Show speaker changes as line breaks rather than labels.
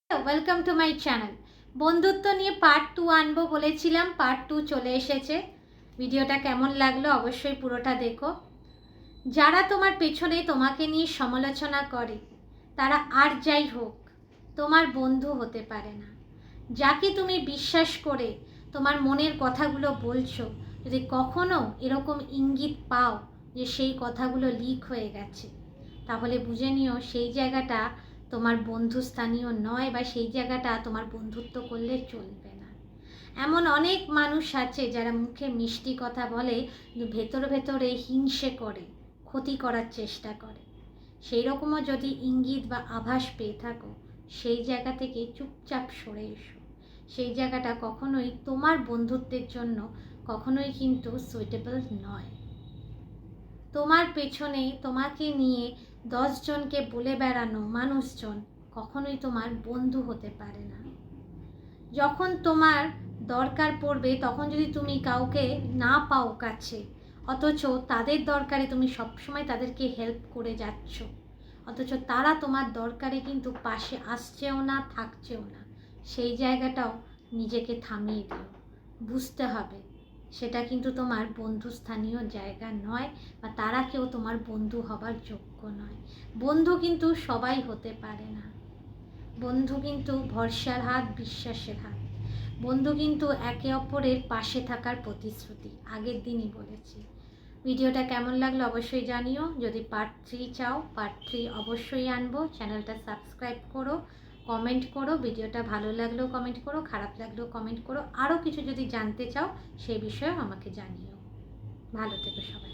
Welcome to my channel. বন্ধুত্ব নিয়ে part 2 আনবো বলেছিলাম, পার্ট 2 চলে এসেছে। ভিডিওটা কেমন লাগলো অবশ্যই পুরোটা দেখো। যারা তোমার পেছনে তোমাকে নিয়ে সমালোচনা করে তারা আর যাই হোক তোমার বন্ধু হতে পারে না। যাকে তুমি বিশ্বাস করে তোমার মনের কথাগুলো বলছো, যদি কখনো এরকম ইঙ্গিত পাও যে সেই কথাগুলো লিক হয়ে গেছে, তাহলে বুঝে নিও সেই জায়গাটা তোমার বন্ধুস্থানীয় নয়, বা সেই জায়গাটা তোমার বন্ধুত্ব করলে চলবে না। এমন অনেক মানুষ আছে যারা মুখে মিষ্টি কথা বলে কিন্তু ভেতরে হিংসে করে, ক্ষতি করার চেষ্টা করে। সেই রকমও যদি ইঙ্গিত বা আভাস পেয়ে থাকো, সেই জায়গা থেকে চুপচাপ সরে এসো। সেই জায়গাটা কখনোই তোমার বন্ধুত্বের জন্য কখনোই কিন্তু সুইটেবল নয়। তোমার পেছনে তোমাকে নিয়ে 10 জনকে বলে বেড়ানো মানুষজন কখনোই তোমার বন্ধু হতে পারে না। যখন তোমার দরকার পড়বে তখন যদি তুমি কাউকে না পাও কাছে, অথচ তাদের দরকারে তুমি সবসময় তাদেরকে হেল্প করে যাচ্ছ, অথচ তারা তোমার দরকারে কিন্তু পাশে আসছেও না, থাকছেও না, সেই জায়গাটাও নিজেকে থামিয়ে দিও। বুঝতে হবে সেটা কিন্তু তোমার বন্ধুস্থানীয় জায়গা নয়, বা তারা কেউ তোমার বন্ধু হবার যোগ্য নয়। বন্ধু কিন্তু সবাই হতে পারে না। বন্ধু কিন্তু ভরসার হাত, বিশ্বাসের হাত। বন্ধু কিন্তু একে অপরের পাশে থাকার প্রতিশ্রুতি। আগের দিনই বলেছি। ভিডিওটা কেমন লাগলো অবশ্যই জানিও। যদি পার্ট 3 চাও, পার্ট 3 অবশ্যই আনবো। চ্যানেলটা সাবস্ক্রাইব করো, কমেন্ট করো। ভিডিওটা ভালো লাগলেও কমেন্ট করো, খারাপ লাগলেও কমেন্ট করো। আরও কিছু যদি জানতে চাও সেই বিষয়েও আমাকে জানিও। ভালো থেকো সবাই।